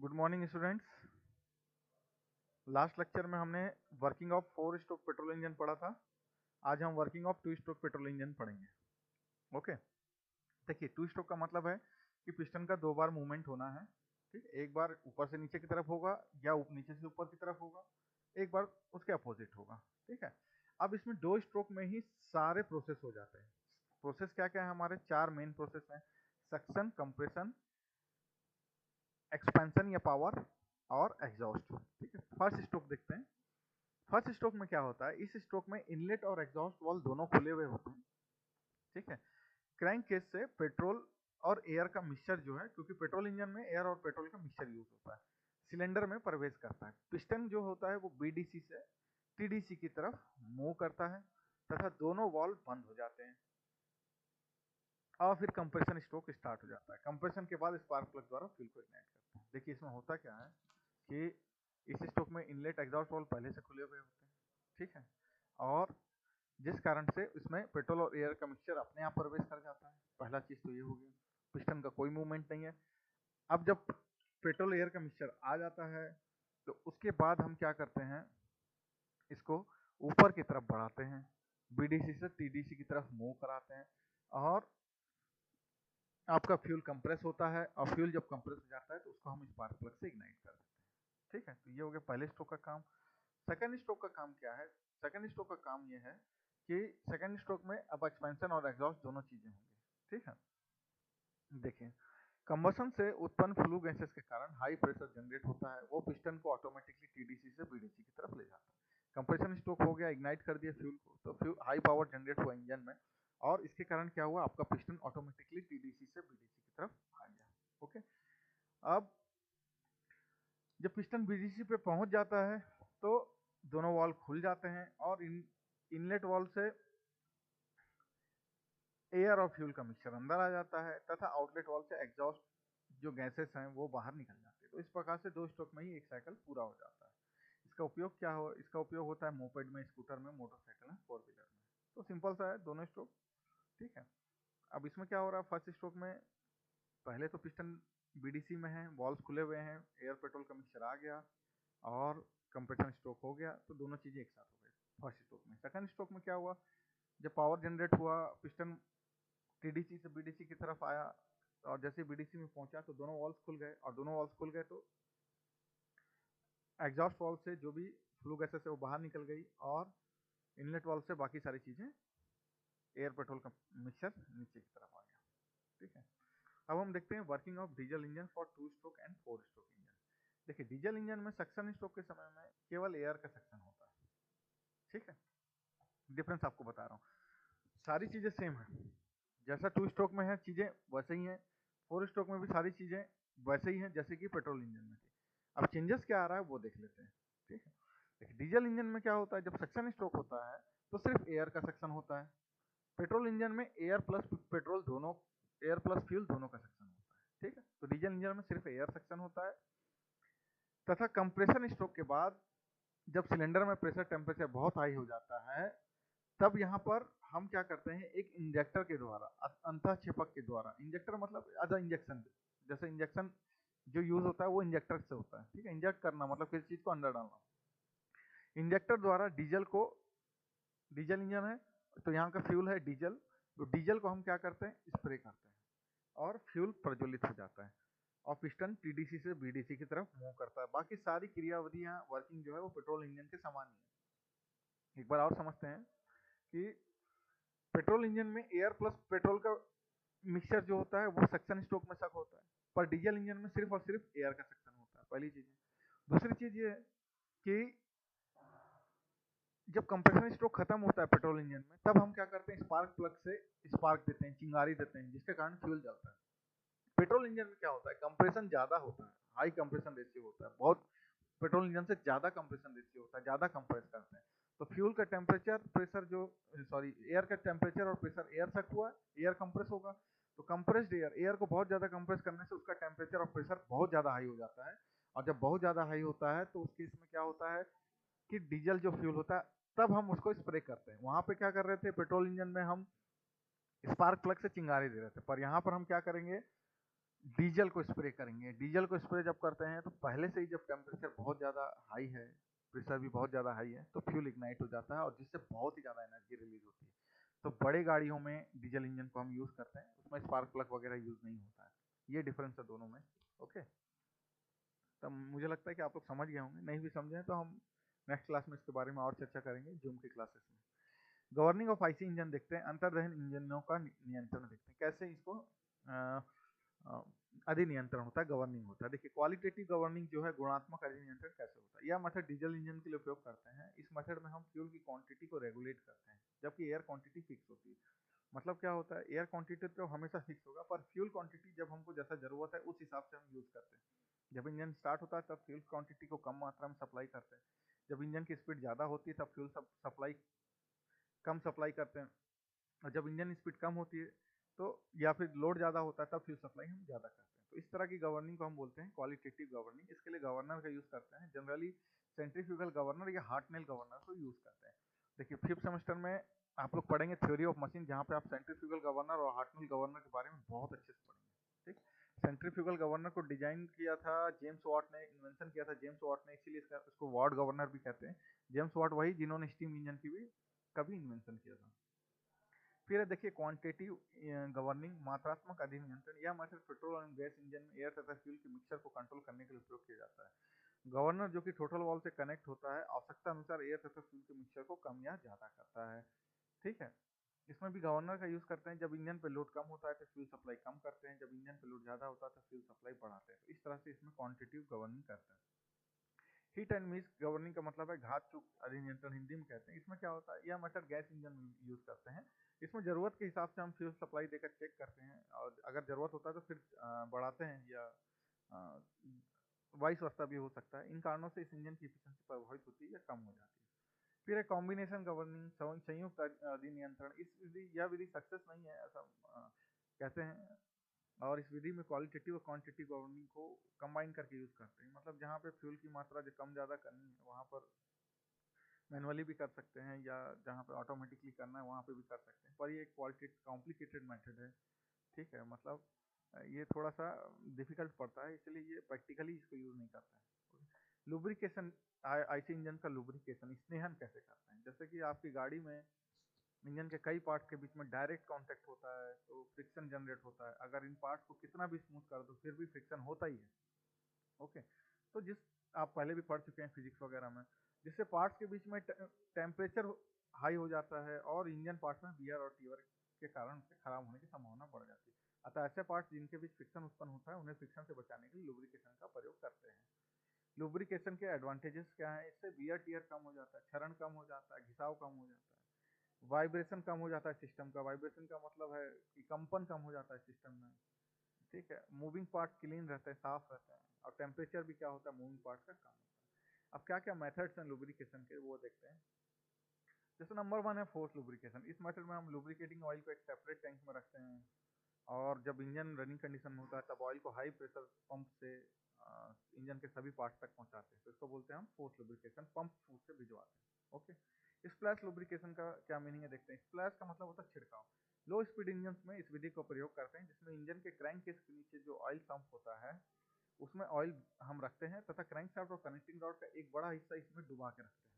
Good morning students. Last lecture में हमने working of 4 stroke petrol engine पढ़ा था। आज हम working of 2 stroke petrol engine पढ़ेंगे। ओके, देखिए 2 स्ट्रोक का मतलब है कि पिस्टन का 2 बार मूवमेंट होना है। ठीक, एक बार ऊपर से नीचे की तरफ होगा या नीचे से ऊपर की तरफ होगा, एक बार उसके अपोजिट होगा। ठीक है, अब इसमें 2 स्ट्रोक में ही सारे प्रोसेस हो जाते हैं। प्रोसेस क्या क्या है? हमारे 4 मेन प्रोसेस हैं: सक्शन, कंप्रेशन, एक्सपेंशन या पावर और एग्जॉस्ट। ठीक है, फर्स्ट स्ट्रोक देखते हैं। फर्स्ट स्ट्रोक में क्या होता है? इस स्ट्रोक में इनलेट और एग्जॉस्ट वाल्व दोनों खुले हुए होते हैं। ठीक है, क्रैंक केस से पेट्रोल और एयर का मिक्सचर जो है, क्योंकि पेट्रोल इंजन में एयर और पेट्रोल का मिक्सचर यूज होता है, सिलेंडर में प्रवेश करता है। पिस्टन जो होता है वो बीडीसी से टीडीसी की तरफ मूव करता है तथा दोनों वाल्व बंद हो जाते हैं और फिर कंप्रेशन स्ट्रोक स्टार्ट हो जाता है। कंप्रेशन के बाद स्पार्क प्लग द्वारा फ्यूल को इग्नाइट करते हैं। देखिए इसमें होता क्या है कि इस स्ट्रोक में इनलेट एग्जॉस्ट वाल्व पहले से खुले हुए होते हैं। ठीक है, और जिस कारण से इसमें पेट्रोल और एयर का मिक्सचर अपने आप प्रवेश कर जाता है। पहला चीज तो ये हो गया, पिस्टन का कोई मूवमेंट नहीं है। अब जब पेट्रोल एयर का मिक्सचर आ जाता है तो उसके बाद हम क्या करते हैं, इसको ऊपर की तरफ बढ़ाते हैं, बीडीसी से टीडीसी की तरफ मूव कराते हैं और आपका फ्यूल कंप्रेस होता है। और फ्यूल जब कंप्रेस हो जाता है तो उसको हम स्पार्क प्लग से इग्नाइट कर देते हैं। ठीक है, तो ये हो गया पहले स्ट्रोक का काम। सेकंड स्ट्रोक का काम क्या है? सेकंड स्ट्रोक का काम ये है कि सेकंड स्ट्रोक में अब एक्सपेंशन और एग्जॉस्ट दोनों चीजें होंगी। ठीक है, देखिए कंबसन से उत्पन्न फ्लू गैसेस के कारण हाई प्रेशर जनरेट होता है, वो पिस्टन को ऑटोमेटिकली टीडीसी से बीडीसी की तरफ ले जाता है। कंप्रेशन स्ट्रोक हो गया, इग्नाइट कर दिया फ्यूल को, तो फ्यूल हाई पावर जनरेट हुआ इंजन में और इसके कारण क्या हुआ, आपका पिस्टन ऑटोमेटिकली टीडीसी से बीडीसी की तरफ आ गया। ओके, अब जब पिस्टन बीडीसी पे पहुंच जाता है तो दोनों वाल्व खुल जाते हैं और इनलेट वाल्व से एयर और फ्यूल का मिक्सचर अंदर आ जाता है तथा आउटलेट वाल्व से एग्जॉस्ट जो गैसेस हैं वो बाहर निकल जाते हैं। तो इस प्रकार से 2 स्ट्रोक में ही एक साइकिल पूरा हो जाता है। इसका उपयोग क्या हो? इसका उपयोग होता है मोपेड में, स्कूटर में, मोटरसाइकिल में, 4 व्हीलर में। तो सिंपल सा है दोनों स्ट्रोक। ठीक है, अब इसमें क्या हो रहा है? फर्स्ट स्ट्रोक में पहले तो पिस्टन बीडीसी में है, वॉल्व खुले हुए हैं, एयर पेट्रोल का मिक्सचर आ गया और कंप्रेशन स्ट्रोक हो गया, तो दोनों चीजें एक साथ हो गई फर्स्ट स्ट्रोक में। सेकंड स्ट्रोक में क्या हुआ? जब पावर जनरेट हुआ, पिस्टन टीडीसी से बीडीसी की तरफ आया और जैसे बीडीसी में पहुंचा तो दोनों वॉल्व खुल गए और दोनों वॉल्व खुल गए तो एग्जॉस्ट वॉल्व से जो भी फ्लू गैसेस है वो बाहर निकल गई और इनलेट वॉल्व से बाकी सारी चीजें, एयर पेट्रोल का मिक्सचर नीचे की तरफ आ गया। ठीक है, अब हम देखते हैं working of diesel engine for 2 stroke and 4 stroke engine. देखिए डीजल इंजन में सक्शन स्ट्रोक के समय में केवल एयर का सक्शन होता है। ठीक है, डिफरेंस आपको बता रहा हूँ, सारी चीजें सेम है, जैसा 2 स्ट्रोक में है चीजें वैसे ही हैं, 4 स्ट्रोक में भी सारी चीजें वैसे ही हैं जैसे कि पेट्रोल इंजन में थी। अब चेंजेस क्या आ रहा है वो देख लेते हैं। ठीक है, देखिए डीजल इंजन में क्या होता है, जब सक्शन स्ट्रोक होता है तो सिर्फ एयर का सक्शन होता है। पेट्रोल इंजन में एयर प्लस पेट्रोल दोनों, एयर प्लस फ्यूल दोनों का सक्शन होता है। ठीक है, तो डीजल इंजन में सिर्फ एयर सक्शन होता है तथा कंप्रेशन स्ट्रोक के बाद जब सिलेंडर में प्रेशर टेम्परेचर बहुत हाई हो जाता है तब यहाँ पर हम क्या करते हैं, एक इंजेक्टर के द्वारा, अंतः छिपक के द्वारा, इंजेक्टर मतलब एज अ इंजेक्शन, जैसे इंजेक्शन जो यूज होता है वो इंजेक्टर से होता है। ठीक है, इंजेक्ट करना मतलब किसी चीज को अंदर डालना। इंजेक्टर द्वारा डीजल को, डीजल इंजन है तो यहाँ का फ्यूल है डीजल, तो डीजल को हम क्या करते हैं, स्प्रे करते हैं और फ्यूल प्रज्वलित हो जाता है और पिस्टन टीडीसी से बीडीसी की तरफ मूव करता है। बाकी सारी क्रियाविधियां, वर्किंग जो है वो पेट्रोल इंजन के समान ही है। एक बार और समझते हैं कि पेट्रोल इंजन में एयर प्लस पेट्रोल का मिक्सचर जो होता है वो सक्शन स्ट्रोक में सक होता है, पर डीजल इंजन में सिर्फ और सिर्फ एयर का सक्शन होता है। पहली चीज है। दूसरी चीज ये है कि जब कंप्रेशन स्ट्रोक खत्म होता है पेट्रोल इंजन में तब हम क्या करते हैं, स्पार्क प्लग से स्पार्क देते हैं, चिंगारी देते हैं, जिसके कारण फ्यूल जलता है। पेट्रोल इंजन में क्या होता है, कंप्रेशन ज्यादा होता है, हाई कंप्रेशन रेशियो होता है, बहुत पेट्रोल इंजन से ज्यादा कंप्रेशन रेशियो होता है, ज्यादा कंप्रेस करते हैं। तो फ्यूल का टेम्परेचर प्रेशर जो, सॉरी, एयर का टेम्परेचर और प्रेशर, एयर सक हुआ, एयर कंप्रेस होगा, तो कंप्रेस्ड एयर, एयर को बहुत ज्यादा कंप्रेस करने से उसका टेम्परेचर और प्रेशर बहुत ज्यादा हाई हो जाता है और जब बहुत ज्यादा हाई होता है तो उस केस में क्या होता है कि डीजल जो फ्यूल होता है तब हम उसको स्प्रे करते हैं। वहां पे क्या कर रहे थे, पेट्रोल इंजन में हम स्पार्क प्लग से चिंगारी दे रहे थे, पर यहाँ पर हम क्या करेंगे, डीजल को स्प्रे करेंगे। डीजल को स्प्रे जब करते हैं तो पहले से ही जब टेम्परेचर बहुत ज़्यादा हाई है, प्रेशर भी बहुत ज़्यादा हाई है, तो फ्यूल इग्नाइट हो जाता है और जिससे बहुत ही ज़्यादा एनर्जी रिलीज होती है। तो बड़े गाड़ियों में डीजल इंजन को हम यूज़ करते हैं, उसमें स्पार्क प्लग वगैरह यूज़ नहीं होता है। ये डिफरेंस है दोनों में। ओके, तब मुझे लगता है कि आप लोग समझ गए होंगे, नहीं भी समझे हैं तो हम नेक्स्ट क्लास में इसके बारे में और चर्चा करेंगे जूम की क्लासेस में। गवर्निंग ऑफ आईसी इंजन देखते हैं, अंतर्दहन इंजनों का नियंत्रण देखते हैं, कैसे इसको अधिनियंत्रण होता है, गवर्निंग होता है। देखिए क्वालिटेटिव गवर्निंग जो है, गुणात्मक अधिनियंत्रण कैसे होता है। यह मेथड डीजल इंजन के लिए उपयोग करते हैं। इस मेथड में हम फ्यूल की क्वांटिटी को रेगुलेट करते हैं, जबकि एयर क्वांटिटी फिक्स होती है। मतलब क्या होता है, एयर क्वांटिटी तो हमेशा फिक्स होगा, पर फ्यूल क्वांटिटी जब हमको जैसा जरूरत है उस हिसाब से हम यूज करते हैं। जब इंजन स्टार्ट होता है तब फ्यूल क्वांटिटी को कम मात्रा में सप्लाई करते हैं। जब इंजन की स्पीड ज़्यादा होती है तब फ्यूल सप्लाई कम सप्लाई करते हैं। और जब इंजन स्पीड कम होती है तो या फिर लोड ज़्यादा होता है तब फ्यूल सप्लाई हम ज़्यादा करते हैं। तो इस तरह की गवर्निंग को हम बोलते हैं क्वालिटेटिव गवर्निंग। इसके लिए गवर्नर का यूज़ करते हैं, जनरली सेंट्रीफ्यूगल गवर्नर या हार्टनेल गवर्नर को यूज़ करते हैं। देखिए फिफ्थ सेमेस्टर में आप लोग पढ़ेंगे थ्योरी ऑफ मशीन, जहाँ पे आप सेंट्रीफ्यूगल गवर्नर और हार्टनेल गवर्नर के बारे में बहुत अच्छे से पढ़ेंगे। ठीक, सेंट्रीफ्यूगल गवर्नर को डिजाइन किया था जेम्स वाट ने, इन्वेंशन किया था जेम्स वाट ने, इसीलिए इसको वाट गवर्नर भी कहते हैं। जेम्स वाट वही जिन्होंने स्टीम इंजन की भी कभी इन्वेंशन किया था। फिर देखिए क्वांटिटिव गवर्निंग, मात्रात्मक अधिनियंत्रण। यह मेथड पेट्रोल और गैस इंजन में एयर तथा फ्यूल के मिक्सर को कंट्रोल करने के लिए उपयोग किया जाता है। गवर्नर जो कि टोटल वॉल्व से कनेक्ट होता है, आवश्यकता अनुसार एयर तथा फ्यूल के मिक्सर को कम या ज्यादा करता है। ठीक है, इसमें भी गवर्नर का यूज करते हैं। जब इंजन पे लोड कम होता है तो फ्यूल सप्लाई कम करते हैं, जब इंजन पे लोड ज्यादा होता है तो फ्यूल सप्लाई बढ़ाते हैं। तो इस तरह से इसमें क्वांटिटिव गवर्निंग करते हैं। हिट एंड मिस गवर्निंग का मतलब है घात चूक अधिनियंत्रण, हिंदी में कहते हैं। इसमें क्या होता है, यह मेथड गैस इंजन में यूज करते हैं। इसमें जरूरत के हिसाब से हम फ्यूल सप्लाई देकर चेक करते हैं, और अगर जरूरत होता है तो फिर बढ़ाते हैं, या वाइस वर्सा भी हो सकता है। इन कारणों से इस इंजन की एफिशिएंसी प्रभावित होती है या कम हो जाती है। फिर है कॉम्बिनेशन गवर्निंग, संयुक्त अधिनियंत्रण। इस विधि, यह विधि सक्सेस नहीं है ऐसा कहते हैं, और इस विधि में क्वालिटेटिव और क्वांटिटी गवर्निंग को कंबाइन करके यूज करते हैं। मतलब जहाँ पे फ्यूल की मात्रा जो कम ज़्यादा करनी है वहाँ पर मैनुअली भी कर सकते हैं, या जहाँ पे ऑटोमेटिकली करना है वहाँ पे भी कर सकते हैं, पर ये एक कॉम्प्लिकेटेड मेथड है। ठीक है, मतलब ये थोड़ा सा डिफिकल्ट पड़ता है, इसलिए ये प्रैक्टिकली इसको यूज नहीं करता है। लुब्रिकेशन, आईसी इंजन का लुब्रिकेशन, स्नेहन कैसे करते हैं। जैसे कि आपकी गाड़ी में इंजन के कई पार्ट के बीच में डायरेक्ट कांटेक्ट होता है तो फ्रिक्शन जनरेट होता है। अगर इन पार्ट्स को कितना भी स्मूथ कर दो फिर भी फ्रिक्शन होता ही है। ओके, तो जिस आप पहले भी पढ़ चुके हैं फिजिक्स वगैरह में, जिससे पार्ट्स के बीच में टेम्परेचर हाई हो जाता है और इंजन पार्ट्स में वियर और टीयर के कारण से खराब होने की संभावना बढ़ जाती है। अतः ऐसे पार्ट्स जिनके बीच फ्रिक्शन उत्पन्न होता है उन्हें फ्रिक्शन से बचाने के लिए लुब्रिकेशन का प्रयोग करते हैं। लुब्रिकेशन के एडवांटेजेस क्या है, इससे वियर टीयर कम हो जाता है, क्षरण कम हो जाता है, घिसाव कम हो जाता है, वाइब्रेशन कम हो जाता है सिस्टम का। वाइब्रेशन का मतलब है कि कंपन कम हो जाता है सिस्टम में। ठीक है, मूविंग पार्ट क्लीन रहते हैं, साफ रहते हैं, और टेम्परेचर भी क्या होता है मूविंग पार्ट का कम होता है। अब क्या क्या मेथड्स हैं लुब्रिकेशन के, वो देखते हैं। जैसे नंबर 1 है फोर्स लुब्रिकेशन। इस मेथड में हम लुब्रिकेटिंग ऑयल को एक सेपरेट टैंक में रखते हैं, और जब इंजन रनिंग कंडीशन में होता है तब ऑयल को हाई प्रेशर पंप से इंजन के सभी पार्ट तक पहुंचाते हैं। तो इसको बोलते हैं हम फोर्स लुब्रिकेशन, पंप फूड से भिजवाते हैं। ओके, स्प्लैश लुब्रिकेशन का क्या मीनिंग है देखते हैं। स्प्लैश का मतलब होता है छिड़काव। लो स्पीड इंजन में इस विधि का प्रयोग करते हैं, जिसमें इंजन के क्रैंक केस के नीचे जो ऑयल पंप होता है उसमें ऑयल हम रखते हैं, तथा क्रैंक शाफ्ट और कनेक्टिंग रॉड का एक बड़ा हिस्सा इसमें डुबा के रखते हैं।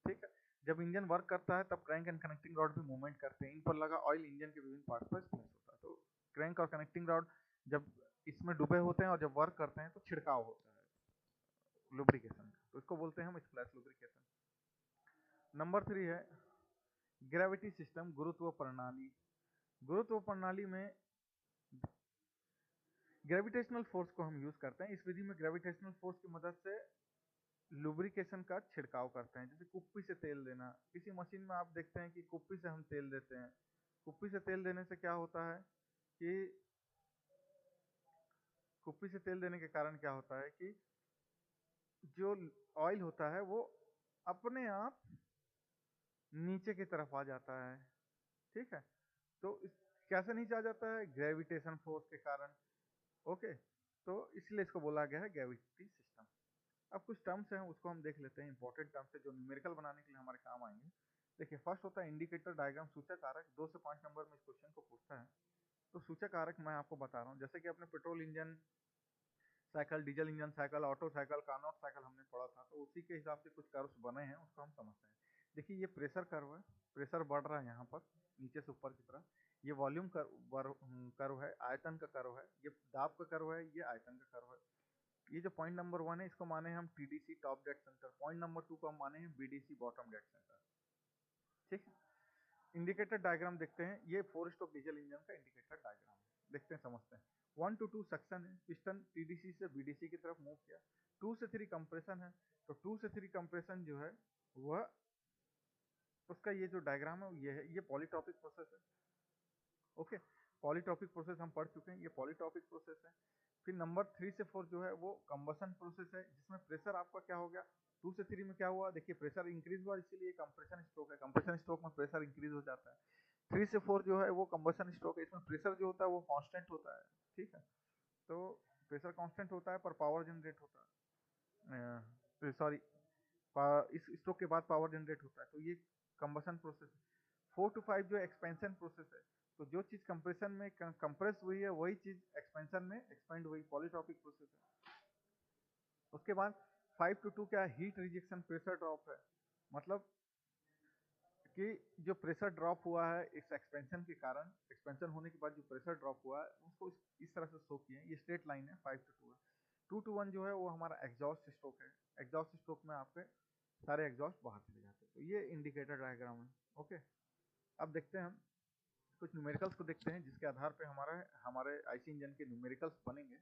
ठीक है, जब इंजन वर्क करता है तब क्रैंक एंड कनेक्टिंग रॉड भी मूवमेंट करते हैं। इन पर लगा ऑयल इंजन के विभिन्न पार्ट्स पर स्प्लैश होता है। तो क्रैंक और कनेक्टिंग रॉड जब इसमें डूबे होते हैं और जब वर्क करते हैं तो छिड़काव होता है लुब्रिकेशन का, तो इसको बोलते हैं हम स्प्लैश लुब्रिकेशन। नंबर 3 है ग्रेविटी सिस्टम, गुरुत्व प्रणाली। गुरुत्व प्रणाली में ग्रेविटेशनल फोर्स को हम यूज करते हैं। इस विधि में ग्रेविटेशनल फोर्स की मदद से लुब्रिकेशन का छिड़काव करते हैं। जैसे कुप्पी से तेल देना, किसी मशीन में आप देखते हैं कि कुप्पी से हम तेल देते हैं। कुप्पी से तेल देने से क्या होता है कि कुप्पी से तेल देने के कारण क्या होता है कि जो ऑयल होता है वो अपने आप नीचे की तरफ आ जाता है। ठीक है, तो कैसे नीचे आ जाता है, ग्रेविटेशन फोर्स के कारण। ओके, तो इसलिए इसको बोला गया है ग्रेविटी सिस्टम। अब कुछ टर्म्स हैं उसको हम देख लेते हैं, इंपॉर्टेंट टर्म्स है जो न्यूमेरिकल बनाने के लिए हमारे काम आएंगे। देखिए फर्स्ट होता है इंडिकेटर डायग्राम, सूचक कारक। 2 से 5 नंबर में इस क्वेश्चन को पूछता है। तो सूचक कारक मैं आपको बता रहा हूँ, जैसे कि अपने petrol engine cycle, diesel engine cycle, auto cycle, Carnot cycle हमने पढ़ा था, तो उसी के हिसाब से कुछ कर्व्स बने हैं, उसको हम समझते हैं। देखिए ये प्रेशर कर्व है, प्रेशर बढ़ रहा है यहाँ पर नीचे से ऊपर की तरफ। ये वॉल्यूम कर्व है, आयतन का कर्व है, ये दाब का कर्व है, ये आयतन का कर्व है। ये जो पॉइंट नंबर 1 है इसको माने हम TDC top dead centre, point number 2 को हम माने हैं बीडीसी बॉटम डेड सेंटर। ठीक है, इंडिकेटर डायग्राम देखते हैं, ये 4 स्ट्रोक डीजल इंजन का इंडिकेटर डायग्राम है, देखते हैं समझते हैं। 1 to 2 सक्शन है, पिस्टन टीडीसी से बीडीसी की तरफ मूव किया। 2 से 3 कंप्रेशन है, तो 2 से 3 कंप्रेशन जो है वह उसका ये जो डायग्राम है ये है, ये पॉलीट्रॉपिक प्रोसेस है। ओके, पॉलीट्रॉपिक प्रोसेस हम पढ़ चुके हैं, ये पॉलीट्रॉपिक प्रोसेस है। फिर नंबर 3 से 4 जो है वो कंबसन प्रोसेस है, जिसमें प्रेशर आपका क्या हो गया, 2 से 3 में क्या हुआ, देखिए प्रेशर इंक्रीज हुआ, इसीलिए कंप्रेशन स्ट्रोक है, कंप्रेशन स्ट्रोक में प्रेशर इंक्रीज हो जाता है। 3 से 4 जो है वो कंबसन स्ट्रोक है, इसमें प्रेशर जो होता है वो कांस्टेंट होता है। ठीक है, तो प्रेशर कांस्टेंट होता है पर पावर जनरेट होता है, सॉरी, इस स्ट्रोक के बाद पावर जनरेट होता है, तो ये कंबसन प्रोसेस है। 4 to 5 जो एक्सपेंशन प्रोसेस है, तो जो चीज कंप्रेशन में कंप्रेस हुई है वही चीज एक्सपेंशन में एक्सपेंड हुई, पॉलीट्रॉपिक प्रोसेस है। उसके बाद 5 to 2 क्या, हीट रिजेक्शन प्रेशर ड्रॉप है, मतलब कि जो प्रेशर ड्रॉप हुआ है इस एक्सपेंशन के कारण, एक्सपेंशन होने के बाद जो प्रेशर ड्रॉप हुआ है उसको इस तरह से शो किए, ये स्ट्रेट लाइन है 5 to 2 है। 2 to 1 जो है वो हमारा एग्जॉस्ट स्ट्रोक है, एग्जॉस्ट स्ट्रोक में आपके सारे एग्जॉस्ट बाहर चले जाते हैं, तो ये इंडिकेटर डायग्राम है। ओके, अब देखते हैं हम कुछ न्यूमेरिकल्स को देखते हैं, जिसके आधार पे हमारे आईसी इंजन के न्यूमेरिकल्स बनेंगे,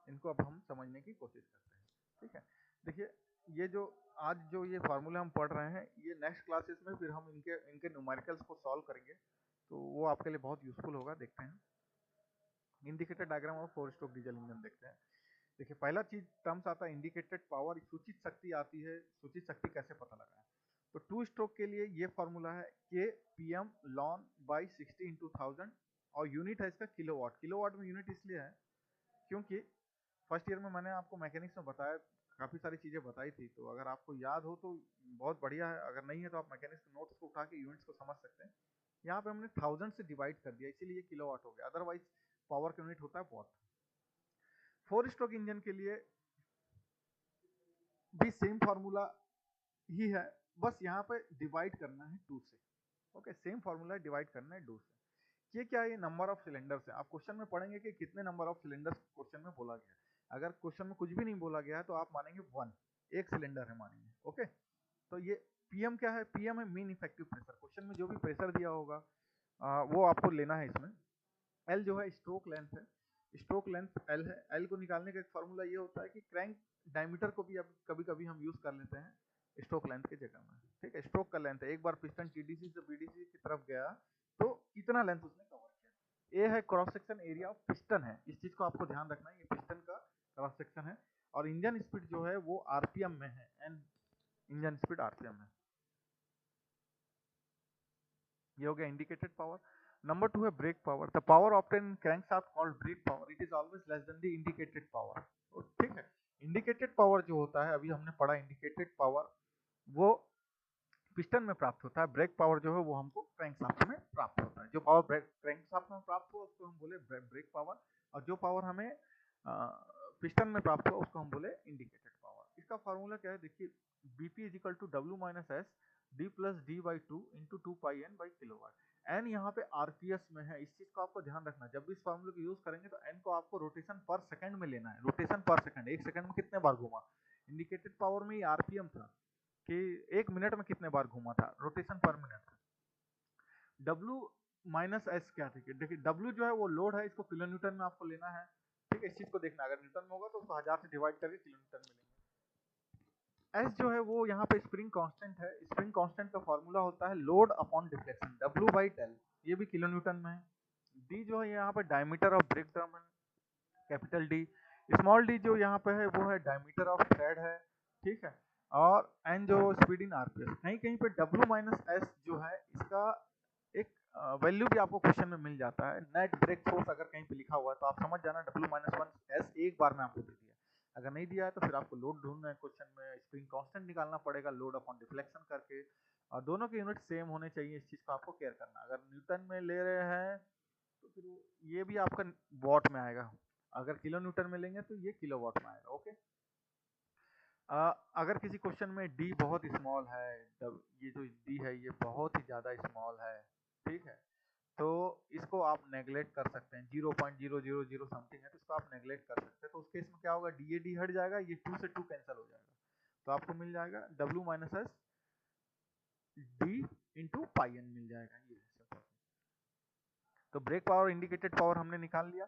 इनको अब हम समझने की कोशिश करते हैं। ठीक है, देखिए ये जो आज जो ये फार्मूला हम पढ़ रहे हैं, ये नेक्स्ट क्लासेस में फिर हम इनके इनके न्यूमेरिकल्स को सॉल्व करेंगे, तो वो आपके लिए बहुत यूजफुल होगा। देखते हैं इंडिकेटर डायग्राम और 4 स्ट्रोक डीजल इंजन देखते हैं। देखिए पहला चीज टर्म्स आता है इंडिकेटेड पावर, सूचित शक्ति आती है, सूचित शक्ति कैसे पता लगाएं। तो 2 स्ट्रोक के लिए ये फॉर्मूला है के पी एम लॉन बाई 60 इंटू 1000, और यूनिट है इसका किलोवाट। किलोवाट में यूनिट इसलिए है क्योंकि फर्स्ट ईयर में मैंने आपको मैकेनिक्स में बताया, काफी सारी चीजें बताई थी, तो अगर आपको याद हो तो बहुत बढ़िया है, अगर नहीं है तो आप मैकेनिक्स के नोट्स को उठा के यूनिट्स को समझ सकते हैं। यहाँ पे हमने 1000 से डिवाइड कर दिया, इसीलिए किलोवाट हो गया, अदरवाइज पावर का यूनिट होता है वॉट। 4 स्ट्रोक इंजन के लिए भी सेम फार्मूला ही है, बस यहाँ पे डिवाइड करना है 2 से। ओके, सेम फार्मूला डिवाइड करना है 2 से। ये क्या है, ये नंबर ऑफ सिलेंडर्स है। आप क्वेश्चन में पढ़ेंगे कि कितने नंबर ऑफ सिलेंडर्स क्वेश्चन में बोला गया है। अगर क्वेश्चन में कुछ भी नहीं बोला गया है तो आप मानेंगे 1, एक सिलेंडर है मानेंगे। ओके, तो ये पीएम क्या है, पीएम है मीन इफेक्टिव प्रेशर। क्वेश्चन में जो भी प्रेशर दिया होगा वो आपको लेना है इसमें। एल जो है स्ट्रोक लेंथ है, स्ट्रोक लेंथ एल है। एल को निकालने का एक फार्मूला ये होता है कि क्रैंक डायमीटर को भी अब कभी कभी हम यूज कर लेते हैं स्ट्रोक लेंथ की जगह में। ठीक है, स्ट्रोक का लेंथ है, एक बार पिस्टन टीडीसी से बीडीसी की तरफ गया तो कितना लेंथ उसने कवर किया। ए है cross section area of piston है, इस चीज को आपको ध्यान रखना है, ये पिस्टन का क्रॉस सेक्शन है। और इंजन स्पीड जो है वो आरपीएम में है, एन इंजन स्पीड आरपीएम है। ये हो गया इंडिकेटेड पावर। नंबर 2 है brake power. The power obtain in crankshaft called brake power, it is always less than the indicated power. ठीक है, इंडिकेटेड पावर जो होता है, अभी हमने पढ़ा इंडिकेटेड पावर वो पिस्टन में प्राप्त होता है, ब्रेक पावर जो है वो हमको क्रैंकशाफ्ट में प्राप्त होता है। जो पावर क्रैंकशाफ्ट में प्राप्त हुआ उसको हम बोले ब्रेक पावर, और जो पावर हमें पिस्टन में प्राप्त हुआ उसको हम बोले इंडिकेटेड पावर। इसका फॉर्मूला क्या है, देखिए BP is equal to W minus S D plus D by 2 into 2 pi N by kilowatt. N यहाँ पे आरपीएस में है, इस चीज को आपको ध्यान रखना। जब भी इस फॉर्मूले को यूज करेंगे तो एन को आपको रोटेशन पर सेकंड में लेना है, रोटेशन पर सेकंड, एक सेकंड में कितने बार घूमा। इंडिकेटेड पावर में आरपीएम था कि एक मिनट में कितने बार घूमा था, रोटेशन पर मिनट। डब्ल्यू माइनस एस क्या थी, देखिए डब्ल्यू जो है वो लोड है, इसको किलो न्यूटन में आपको लेना है। ठीक है, इस चीज को देखना, अगर न्यूटन में होगा तो उसको 1000 से डिवाइड करके किलो न्यूटन में लेंगे। एस जो है वो यहाँ पे स्प्रिंग कांस्टेंट है, स्प्रिंग कांस्टेंट का फॉर्मूला होता है load upon deflection, W by del, ये भी किलो न्यूटन में है। डी जो है यहाँ पे डायमीटर ऑफ ब्रेक ड्रम है, कैपिटल डी। स्मॉल डी जो यहाँ पे है वो है डायमीटर ऑफ थ्रेड है। ठीक है, और एन जो स्पीड इन आरपीएस। कहीं कहीं पे डब्ल्यू माइनस एस जो है इसका एक वैल्यू भी आपको क्वेश्चन में मिल जाता है, नेट ब्रेक फोर्स अगर कहीं पे लिखा हुआ है तो आप समझ जाना डब्ल्यू माइनस वन एस एक बार में आपको दे दिया। अगर नहीं दिया है तो फिर आपको लोड ढूंढना है, क्वेश्चन में स्प्रिंग कांस्टेंट निकालना पड़ेगा लोड अपॉन डिफ्लेक्शन करके, और दोनों के यूनिट सेम होने चाहिए, इस चीज को आपको केयर करना। अगर न्यूटन में ले रहे हैं तो फिर ये भी आपका वॉट में आएगा। अगर किलो न्यूटन में लेंगे तो ये किलो वॉट में आएगा। ओके। अगर किसी क्वेश्चन में डी बहुत स्मॉल है, ये जो डी है ये बहुत ही ज़्यादा स्मॉल है, ठीक है, तो इसको आप नेगलेक्ट कर सकते हैं। 0.000 समथिंग है तो इसको आप नेगलेक्ट कर सकते हैं। तो उस केस में क्या होगा, डी ए डी हट जाएगा, ये 2 से 2 कैंसिल हो जाएगा, तो आपको मिल जाएगा W minus S D into pi N मिल जाएगा। ये सिंपल। तो ब्रेक पावर इंडिकेटेड पावर हमने निकाल लिया।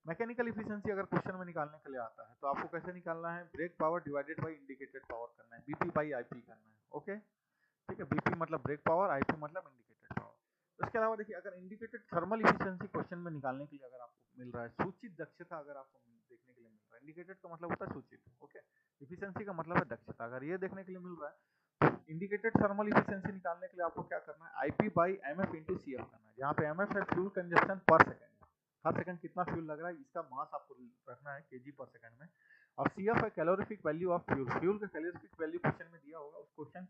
मैकेनिकल इफिशिएंसी अगर क्वेश्चन में निकालने के लिए आता है तो आपको कैसे निकालना है, brake power divided by indicated power करना है, बीपी बाई आईपी करना है। ओके, ठीक है, बीपी मतलब ब्रेक पावर, आईपी मतलब इंडिकेटेड पावर। इसके अलावा देखिए, अगर इंडिकेटेड थर्मल इफिशिएंसी क्वेश्चन में निकालने के लिए अगर आपको मिल रहा है, सूचित दक्षता अगर आपको देखने के लिए मिल रहा है, इंडिकेटेड का मतलब होता है सूचित, ओके, इफिशिएंसी का मतलब है दक्षता, अगर ये देखने के लिए मिल रहा है तो इंडिकेटेड थर्मल इफिशिएंसी निकालने के लिए आपको क्या करना है, IP by MF into CF करना है, जहाँ पे एमएफ है फ्यूल कंजप्शन पर सेकेंड, हर सेकंड कितना फ्यूल लग रहा है, इसका मास आपको रखना है केजी पर सेकंड में, और सीएफ है calorific value of fuel, fuel का कैलोरीफिक वैल्यू क्वेश्चन में दिया होगा, उस क्वेश्चन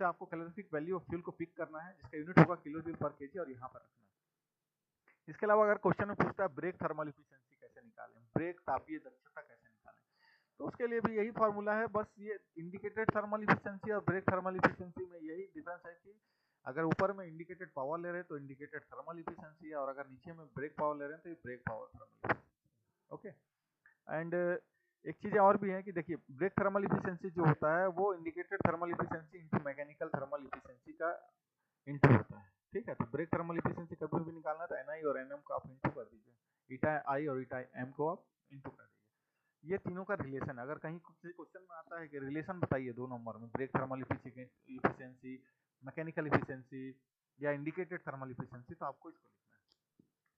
से आपको कैलोरीफिक वैल्यू ऑफ फ्यूल को पिक करना है, जिसका यूनिट होगा किलो जूल पर केजी, और यहाँ पर रखना है। इसके अलावा अगर क्वेश्चन में पूछता है ब्रेक थर्मल इफिशिएंसी कैसे निकालें, ब्रेक तापीय दक्षता कैसे निकालें, तो उसके लिए भी यही फार्मूला है। बस ये इंडिकेटेड थर्मल इफिशिएंसी और ब्रेक थर्मल इफिशिएंसी में यही डिफरेंस है कि अगर ऊपर में इंडिकेटेड पावर ले रहे हैं तो इंडिकेटेड थर्मल इफिशिएंसी है, और अगर नीचे में ब्रेक पावर ले रहे हैं तो ये brake power thermal efficiency. Okay. And एक चीज़ और भी है कि देखिए, ब्रेक थर्मल इफिशिएंसी जो होता है वो indicated thermal efficiency into mechanical thermal efficiency का इंटू होता है, ठीक है। तो ब्रेक थर्मल इफिशिएंसी कभी भी निकालना तो एनआई और एनएम को आप इंटू कर दीजिए, ईटा आई और ईटा एम को आप इंटू कर दीजिए। ये तीनों का रिलेशन, अगर कहीं किसी क्वेश्चन में आता है कि रिलेशन बताइए 2 नंबर में, brake thermal efficiency, mechanical efficiency या इंडिकेटेड थर्मल इफिशिएंसी, तो आपको इसको लिखना है।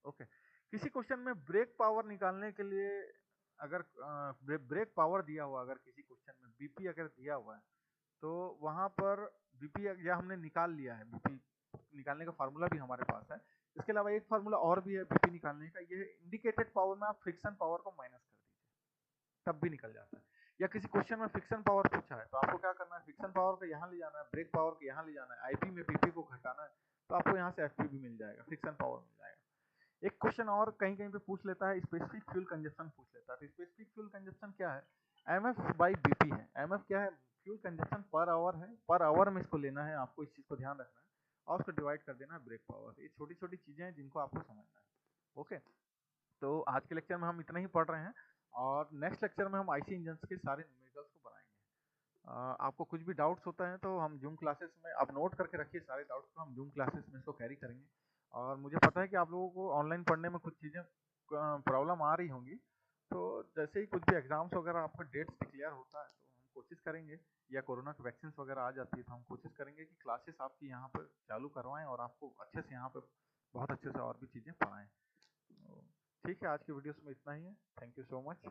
ओके। किसी क्वेश्चन में ब्रेक पावर निकालने के लिए अगर ब्रेक पावर दिया हुआ, अगर किसी क्वेश्चन में बीपी अगर दिया हुआ है तो वहां पर बीपी या हमने निकाल लिया है, बीपी निकालने का फार्मूला भी हमारे पास है। इसके अलावा एक फार्मूला और भी है बीपी निकालने का, ये इंडिकेटेड पावर में आप फ्रिक्शन पावर को माइनस कर दीजिए, तब भी निकल जाता है। या किसी क्वेश्चन में फ्रिक्शन पावर पूछा है तो आपको क्या करना है, फ्रिक्शन पावर को यहाँ ले जाना है, ब्रेक पावर को यहाँ ले जाना है, आईपी में बीपी को घटाना है, तो आपको यहाँ से एफपी भी मिल जाएगा, फ्रिक्शन पावर मिल जाएगा। एक क्वेश्चन और कहीं कहीं पे पूछ लेता है, स्पेसिफिक फ्यूल कंजप्शन पूछ लेता है। तो स्पेसिफिक फ्यूल कंजप्शन क्या है, एमएफ बाई बीपी है। एमएफ क्या है, फ्यूल कंजप्शन पर आवर है, पर आवर में इसको लेना है, आपको इस चीज को ध्यान रखना है, और उसको डिवाइड कर देना है ब्रेक पावर से। ये छोटी छोटी चीजें हैं जिनको आपको समझना है। ओके, तो आज के लेक्चर में हम इतना ही पढ़ रहे हैं, और नेक्स्ट लेक्चर में हम आईसी इंजन के सारे न्यूमेरिकल्स को बनाएंगे। आपको कुछ भी डाउट्स होता है तो हम जूम क्लासेस में, आप नोट करके रखिए सारे डाउट्स को, हम जूम क्लासेस में इसको कैरी करेंगे। और मुझे पता है कि आप लोगों को ऑनलाइन पढ़ने में कुछ चीज़ें प्रॉब्लम आ रही होंगी, तो जैसे ही कुछ भी एग्जाम्स वगैरह आपका डेट्स डिक्लेयर होता है तो हम कोशिश करेंगे, या कोरोना की वैक्सीन वगैरह आ जाती है तो हम कोशिश करेंगे कि क्लासेस आपकी यहाँ पर चालू करवाएं और आपको अच्छे से यहाँ पर बहुत अच्छे से और भी चीज़ें पढ़ाएं। तो ठीक है, आज की वीडियोस में इतना ही है। Thank you so much.